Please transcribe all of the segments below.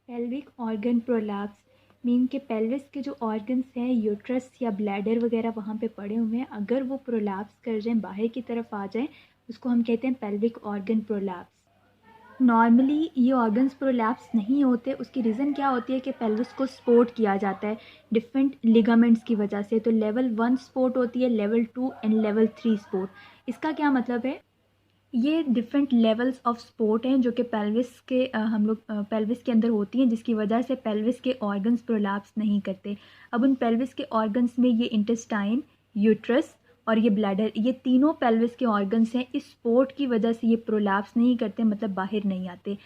Pelvic organ prolapse mean के pelvis के जो ऑर्गन्स हैं, यूट्रस या ब्लैडर वगैरह वहाँ पे पड़े हुए हैं, अगर वो प्रोलैप्स कर जाएं, बाहर की तरफ आ जाएं, उसको हम कहते हैं पेल्विक ऑर्गन प्रोलैप्स। नॉर्मली ये ऑर्गन्स प्रोलैप्स नहीं होते। उसकी रीज़न क्या होती है कि पेल्विस को सपोर्ट किया जाता है डिफरेंट लिगामेंट्स की वजह से। तो लेवल 1 सपोर्ट होती है, लेवल 2 एंड लेवल 3 सपोर्ट। इसका क्या मतलब है, ये डिफरेंट लेवल्स ऑफ सपोर्ट हैं जो कि पेल्विस के हम लोग पेल्विस के अंदर होती हैं, जिसकी वजह से पेल्विस के ऑर्गन्स प्रोलैप्स नहीं करते। अब उन पेल्विस के ऑर्गन्स में ये इंटेस्टाइन, यूट्रस और ये ब्लैडर, ये तीनों पेल्विस के ऑर्गन्स हैं। इस सपोर्ट की वजह से ये प्रोलैप्स नहीं करते, मतलब बाहर नहीं आते।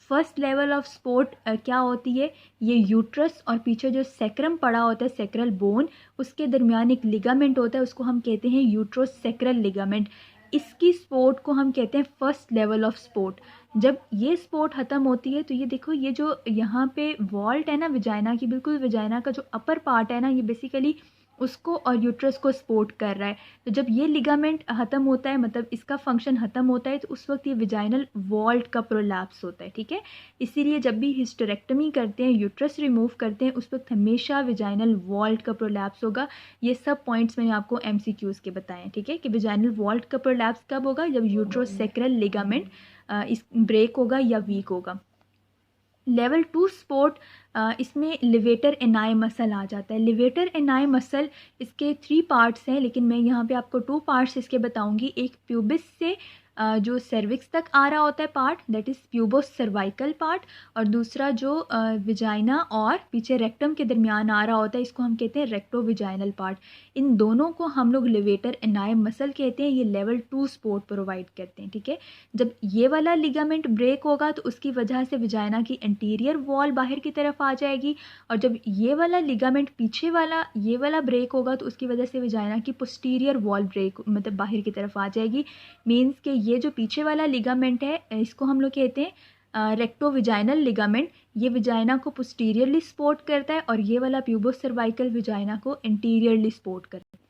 फर्स्ट लेवल ऑफ सपोर्ट क्या होती है, ये यूट्रस और पीछे जो सेक्रम पड़ा होता है, सेक्रल बोन, उसके दरमियान एक लिगामेंट होता है, उसको हम कहते हैं यूट्रोसेक्रल लिगामेंट। इसकी स्पोर्ट को हम कहते हैं फर्स्ट लेवल ऑफ स्पोर्ट। जब ये स्पोर्ट ख़त्म होती है तो ये देखो, ये जो यहाँ पे वॉल्ट है ना विजाइना की, बिल्कुल विजाइना का जो अपर पार्ट है ना, ये बेसिकली उसको और यूट्रस को सपोर्ट कर रहा है। तो जब ये लिगामेंट ख़त्म होता है, मतलब इसका फंक्शन ख़त्म होता है, तो उस वक्त ये विजाइनल वॉल्ट का प्रोलैप्स होता है। ठीक है, इसीलिए जब भी हिस्टेरेक्टमी करते हैं, यूट्रस रिमूव करते हैं, उस वक्त हमेशा विजाइनल वॉल्ट का प्रोलैप्स होगा। ये सब पॉइंट्स मैंने आपको MCQs के बताए हैं। ठीक है, कि विजाइनल वॉल्ट का प्रोलैप्स कब होगा, जब यूट्रोसेक्रल लिगामेंट इस ब्रेक होगा या वीक होगा। लेवल 2 स्पोर्ट, इसमें लिवेटर एनाई मसल आ जाता है। लिवेटर एनाई मसल, इसके 3 पार्ट्स हैं, लेकिन मैं यहाँ पे आपको 2 पार्ट्स इसके बताऊंगी। एक प्यूबिस से जो सर्विक्स तक आ रहा होता है part, that is pubocervical part, और दूसरा जो विजाइना और पीछे रेक्टम के दरमियान आ रहा होता है, इसको हम कहते हैं रेक्टो विजाइनल पार्ट। इन दोनों को हम लोग लिवेटर एनाई मसल कहते हैं। ये लेवल 2 सपोर्ट प्रोवाइड करते हैं। ठीक है, जब ये वाला लिगामेंट ब्रेक होगा तो उसकी वजह से विजाइना की एंटीरियर वॉल बाहर की तरफ आ जाएगी, और जब ये वाला लिगामेंट पीछे वाला ये वाला ब्रेक होगा तो उसकी वजह से विजाइना की पोस्टीरियर वॉल ब्रेक, मतलब बाहर की तरफ आ जाएगी। मीन्स के ये जो पीछे वाला लिगामेंट है, इसको हम लोग कहते हैं रेक्टो विजाइनल लिगामेंट। ये विजाइना को पोस्टीरियरली सपोर्ट करता है, और ये वाला प्यूबोस सर्वाइकल विजाइना को इंटीरियरली सपोर्ट करता है।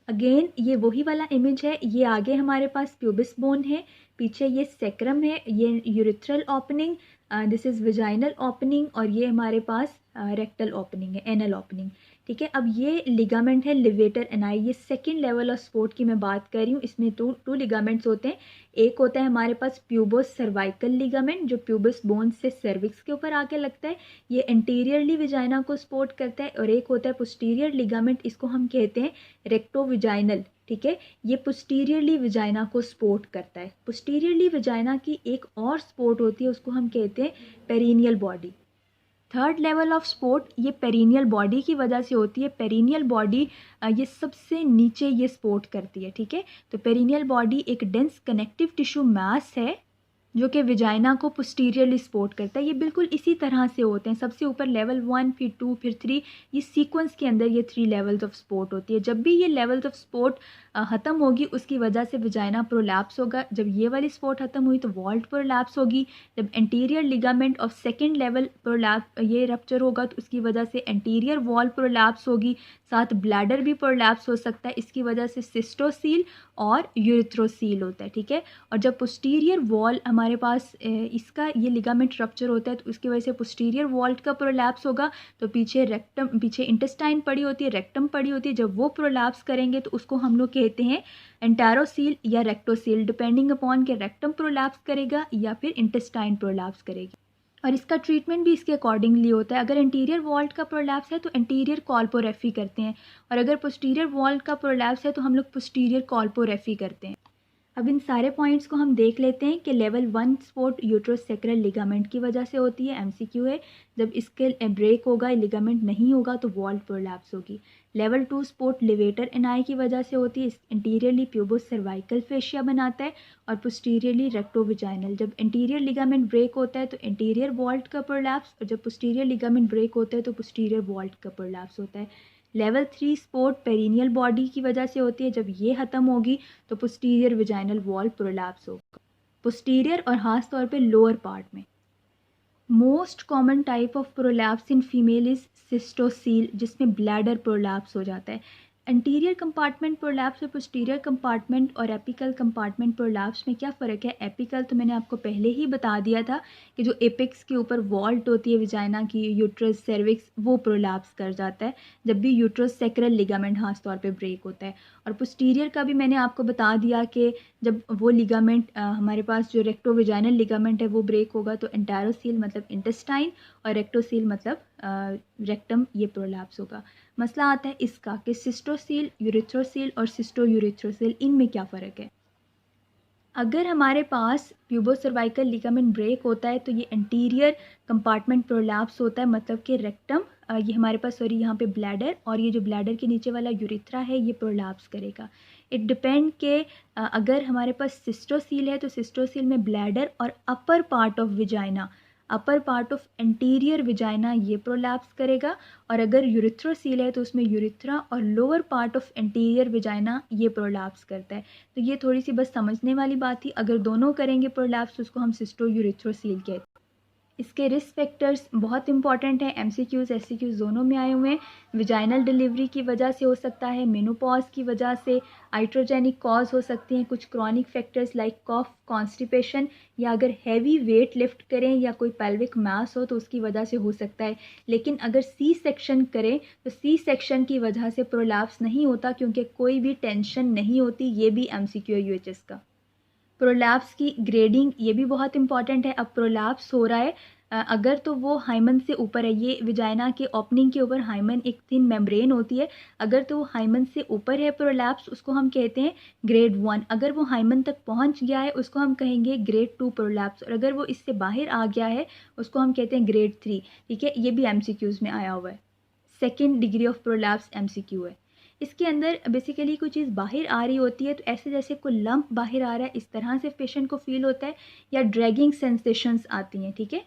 अगेन ये वही वाला इमेज है। ये आगे हमारे पास प्यूबिस बोन है, पीछे ये सेक्रम है, ये urethral opening, this is vaginal opening, और ये हमारे पास रेक्टल ओपनिंग है, एनल ओपनिंग। ठीक है, अब ये लिगामेंट है लिवेटर एनाई। ये सेकंड लेवल ऑफ सपोर्ट की मैं बात कर रही हूँ। इसमें टू लिगामेंट्स होते हैं। एक होता है हमारे पास प्यूबोस सर्वाइकल लिगामेंट, जो प्यूबस बोन से सर्विक्स के ऊपर आके लगता है, ये एंटीरियरली विजाइना को सपोर्ट करता है। और एक होता है पोस्टीरियर लिगामेंट, इसको हम कहते हैं रेक्टो विजाइनल। ठीक है, ये पोस्टीरियरली विजाइना को सपोर्ट करता है। पोस्टीरियरली विजाइना की एक और सपोर्ट होती है, उसको हम कहते हैं perineal body. Third level of support ये पेरिनियल बॉडी की वजह से होती है। पेरिनियल बॉडी ये सबसे नीचे ये सपोर्ट करती है। ठीक है, तो पेरिनियल बॉडी एक डेंस कनेक्टिव टिश्यू मास है जो कि विजाइना को पोस्टीरियरली सपोर्ट करता है। ये बिल्कुल इसी तरह से होते हैं, सबसे ऊपर लेवल 1, फिर 2, फिर 3, ये सीक्वेंस के अंदर ये 3 लेवल्स ऑफ सपोर्ट होती है। जब भी ये लेवल्स ऑफ सपोर्ट ख़त्म होगी, उसकी वजह से विजाइना प्रोलैप्स होगा। जब ये वाली सपोर्ट ख़त्म हुई तो वॉल्ट प्रोलैप्स होगी। जब anterior ligament of second level prolapse ये रप्चर होगा तो उसकी वजह से एंटीरियर वॉल प्रोलैप्स होगी, साथ ब्लैडर भी प्रोलैप्स हो सकता है। इसकी वजह से सिस्टोसील और यूरिथ्रोसील होता है। ठीक है, और जब पोस्टीरियर वॉल हमारे पास इसका ये लिगामेंट रप्चर होता है तो उसकी वजह से पोस्टीरियर वॉल्ट का प्रोलैप्स होगा। तो पीछे रेक्टम, पीछे इंटेस्टाइन पड़ी होती है, रेक्टम पड़ी होती है, जब वो प्रोलैप्स करेंगे तो उसको हम लोग कहते हैं एंटेरोसील या रेक्टोसील, डिपेंडिंग अपॉन के रेक्टम प्रोलैप्स करेगा या फिर इंटेस्टाइन प्रोलैप्स करेगी। और इसका ट्रीटमेंट भी इसके अकॉर्डिंगली होता है। अगर इंटीरियर वॉल्ट का प्रोलैप्स है तो इंटीरियर कॉल्पोरेफी करते हैं, और अगर पोस्टीरियर वॉल्ट का प्रोलैप्स है तो हम लोग पोस्टीरियर कॉल्पोरेफी करते हैं। अब इन सारे पॉइंट्स को हम देख लेते हैं कि लेवल 1 सपोर्ट यूट्रोसेक्रल लिगामेंट की वजह से होती है, MCQ है। जब इसके ब्रेक होगा, लिगामेंट नहीं होगा तो वॉल्ट प्रोलैप्स होगी। लेवल 2 सपोर्ट लिवेटर एनाई की वजह से होती है, इंटीरियरली प्यूबोस सर्वाइकल फेशिया बनाता है और पोस्टीरियरली रेक्टोविजाइनल। जब इंटीरियर लिगामेंट ब्रेक होता है तो इंटीरियर वॉल्ट का प्रोलैप्स, और जब पोस्टीरियर लिगामेंट ब्रेक होता है तो पोस्टीरियर वॉल्ट का प्रोलैप्स होता है। लेवल 3 सपोर्ट पेरिनियल बॉडी की वजह से होती है। जब ये ख़त्म होगी तो पोस्टीरियर विजाइनल वॉल प्रोलैप्स होगा, पोस्टीरियर और खास तौर पे लोअर पार्ट में। Most common type of prolapse in female is cystocele, जिसमें ब्लैडर प्रोलैप्स हो जाता है। एंटीरियर कंपार्टमेंट प्रोलैप्स और पोस्टीरियर कंपार्टमेंट और एपिकल कंपार्टमेंट प्रोलैप्स में क्या फ़र्क है? एपिकल तो मैंने आपको पहले ही बता दिया था कि जो एपेक्स के ऊपर वॉल्ट होती है विजाइना की, यूट्रस, सर्विक्स, वो प्रोलैप्स कर जाता है जब भी यूट्रस सेक्रल लिगामेंट खास तौर पे ब्रेक होता है। और पोस्टीरियर का भी मैंने आपको बता दिया कि जब वो लिगामेंट हमारे पास जो रेक्टोविजाइनल लिगामेंट है वो ब्रेक होगा तो एंटेरोसील मतलब इंटेस्टाइन और रेक्टोसील मतलब रेक्टम, ये प्रोलैप्स होगा। मसला आता है इसका कि सिस्टोसील, यूरिथ्रोसील और सिस्टोयूरिथ्रोसील, इनमें क्या फ़र्क है? अगर हमारे पास प्यूबोसर्वाइकल लिगामेंट ब्रेक होता है तो ये एंटीरियर कंपार्टमेंट प्रोलैप्स होता है, मतलब कि रेक्टम, ये हमारे पास सॉरी यहाँ पे ब्लैडर, और ये जो ब्लैडर के नीचे वाला यूरिथ्रा है ये प्रोलैप्स करेगा। इट डिपेंड के अगर हमारे पास सिस्टोसील है तो सिस्टोसील में ब्लैडर और upper part of vagina, upper part of anterior vagina ये प्रोलैप्स करेगा, और अगर यूरिथ्रोसील है तो उसमें यूरिथ्रा और lower part of anterior vagina ये प्रोलैप्स करता है। तो ये थोड़ी सी बस समझने वाली बात थी। अगर दोनों करेंगे प्रोलैप्स तो उसको हम सिस्टो यूरिथ्रोसील कहते हैं। इसके रिस्क फैक्टर्स बहुत इंपॉर्टेंट हैं, एमसीक्यूज़ एससीक्यूज़ दोनों में आए हुए हैं। विजाइनल डिलीवरी की वजह से हो सकता है, मेनोपॉज की वजह से, आइट्रोजेनिक कॉज हो सकती हैं, कुछ क्रॉनिक फैक्टर्स लाइक कॉफ, कॉन्स्टिपेशन, या अगर हैवी वेट लिफ्ट करें या कोई पेल्विक मास हो तो उसकी वजह से हो सकता है। लेकिन अगर सी सेक्शन करें तो सी सेक्शन की वजह से प्रोलैप्स नहीं होता क्योंकि कोई भी टेंशन नहीं होती। ये भी एमसीक्यू है यूएचएस का। प्रोलैप्स की ग्रेडिंग ये भी बहुत इंपॉर्टेंट है। अब प्रोलैप्स हो रहा है अगर तो वो हाइमन से ऊपर है, ये विजाइना के ओपनिंग के ऊपर हाइमन एक थिन मेम्ब्रेन होती है, अगर तो वो हाइमन से ऊपर है प्रोलैप्स उसको हम कहते हैं ग्रेड 1। अगर वो हाइमन तक पहुंच गया है उसको हम कहेंगे ग्रेड 2 प्रोलैप्स, और अगर वो इससे बाहर आ गया है उसको हम कहते हैं ग्रेड 3। ठीक है, ये भी एमसीक्यूज़ में आया हुआ है। Second degree of prolapse MCQ है। इसके अंदर बेसिकली कोई चीज़ बाहर आ रही होती है तो ऐसे जैसे कोई लंप बाहर आ रहा है इस तरह से पेशेंट को फील होता है, या ड्रैगिंग सेंसेशंस आती हैं। ठीक है,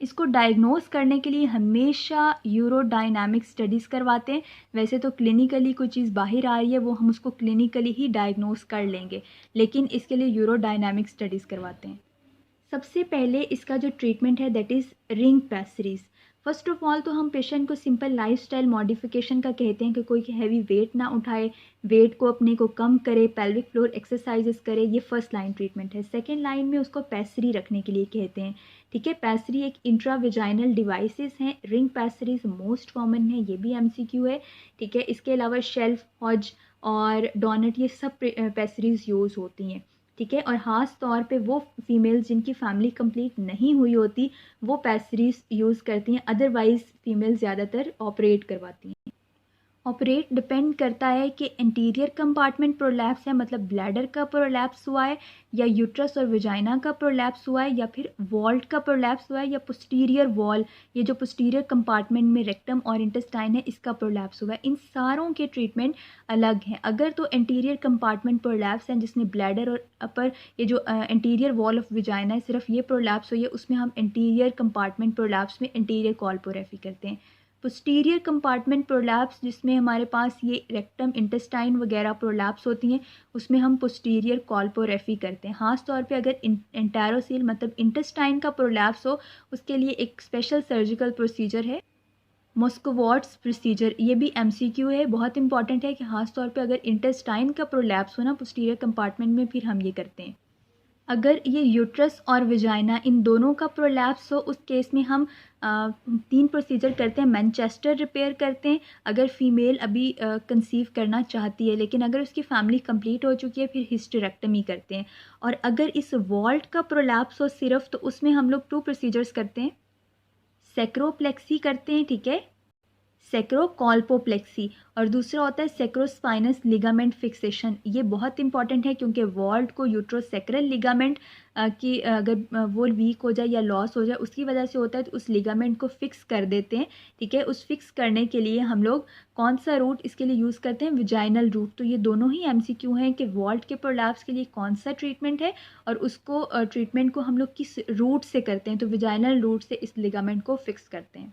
इसको डायग्नोस करने के लिए हमेशा यूरोडायनामिक स्टडीज़ करवाते हैं। वैसे तो क्लिनिकली कोई चीज़ बाहर आ रही है वो हम उसको क्लिनिकली ही डायग्नोस कर लेंगे, लेकिन इसके लिए यूरोडायनामिक स्टडीज़ करवाते हैं। सबसे पहले इसका जो ट्रीटमेंट है that is ring pessaries. First of all तो हम पेशेंट को सिंपल लाइफस्टाइल मॉडिफिकेशन का कहते हैं कि कोई हैवी वेट ना उठाए, वेट को अपने को कम करे, पेल्विक फ्लोर एक्सरसाइजेस करे, ये फर्स्ट लाइन ट्रीटमेंट है। सेकेंड लाइन में उसको पैसरी रखने के लिए कहते हैं। ठीक है, पैसरी एक इंट्राविजाइनल डिवाइसेस हैं, रिंग पैसरीज मोस्ट कॉमन है, ये भी एमसीक्यू है। ठीक है, इसके अलावा शेल्फ, हॉज और डोनट ये सब पैसरीज यूज़ होती हैं। ठीक है, और ख़ास तौर पे वो फीमेल्स जिनकी फैमिली कंप्लीट नहीं हुई होती वो पैसरीज यूज़ करती हैं, अदरवाइज़ फीमेल ज़्यादातर ऑपरेट करवाती हैं। ऑपरेट डिपेंड करता है कि इंटीरियर कंपार्टमेंट प्रोलैप्स है, मतलब ब्लैडर का प्रोलैप्स हुआ है, या यूट्रस और विजाइना का प्रोलैप्स हुआ है, या फिर वॉल्ट का प्रोलैप्स हुआ है, या पोस्टीरियर वॉल, ये जो पोस्टीरियर कंपार्टमेंट में रेक्टम और इंटेस्टाइन है इसका प्रोलैप्स हुआ है। इन सारों के ट्रीटमेंट अलग हैं। अगर तो इंटीरियर कंपार्टमेंट प्रोलैप्स हैं जिसमें ब्लैडर और अपर ये जो इंटीरियर वॉल ऑफ विजाइना है सिर्फ ये प्रोलैप्स हुई है, उसमें हम इंटीरियर कंपार्टमेंट प्रोलैप्स में इंटीरियर कॉल्पोरेफी करते हैं। पोस्टीरियर कंपार्टमेंट प्रोलैप्स जिसमें हमारे पास ये रेक्टम, इंटेस्टाइन वगैरह प्रोलैप्स होती हैं उसमें हम पोस्टीरियर कॉल्पोरेफी करते हैं। खास तौर पे अगर एंटेरोसील मतलब इंटेस्टाइन का प्रोलैप्स हो उसके लिए एक स्पेशल सर्जिकल प्रोसीजर है, मॉस्कोवॉट्स प्रोसीजर। ये भी एमसीक्यू है, बहुत इंपॉर्टेंट है कि खास तौर पे अगर इंटेस्टाइन का प्रोलैप्स हो ना पोस्टीरियर कंपार्टमेंट में फिर हम ये करते हैं। अगर ये यूट्रस और विजाइना इन दोनों का प्रोलैप्स हो उस केस में हम 3 प्रोसीजर करते हैं। मैनचेस्टर रिपेयर करते हैं अगर फीमेल अभी कंसीव करना चाहती है, लेकिन अगर उसकी फैमिली कंप्लीट हो चुकी है फिर हिस्टेरेक्टमी करते हैं। और अगर इस वॉल्ट का प्रोलैप्स हो सिर्फ तो उसमें हम लोग 2 प्रोसीजर्स करते हैं। सेक्रोप्लेक्सी करते हैं, ठीक है, सेक्रोकॉल्पोप्लेक्सी, और दूसरा होता है सेक्रोस्पाइनस लिगामेंट फिक्सेशन। ये बहुत इंपॉर्टेंट है क्योंकि वॉल्ट को यूट्रोसेक्रल लिगामेंट की अगर वो वीक हो जाए या लॉस हो जाए उसकी वजह से होता है तो उस लिगामेंट को फिक्स कर देते हैं। ठीक है, उस फिक्स करने के लिए हम लोग कौन सा रूट इसके लिए यूज़ करते हैं? Vaginal route. तो ये दोनों ही एमसीक्यू हैं कि वॉल्ट के प्रोलैप्स के लिए कौन सा ट्रीटमेंट है और उसको ट्रीटमेंट को हम लोग किस रूट से करते हैं। तो विजाइनल रूट से इस लिगामेंट को फिक्स करते हैं।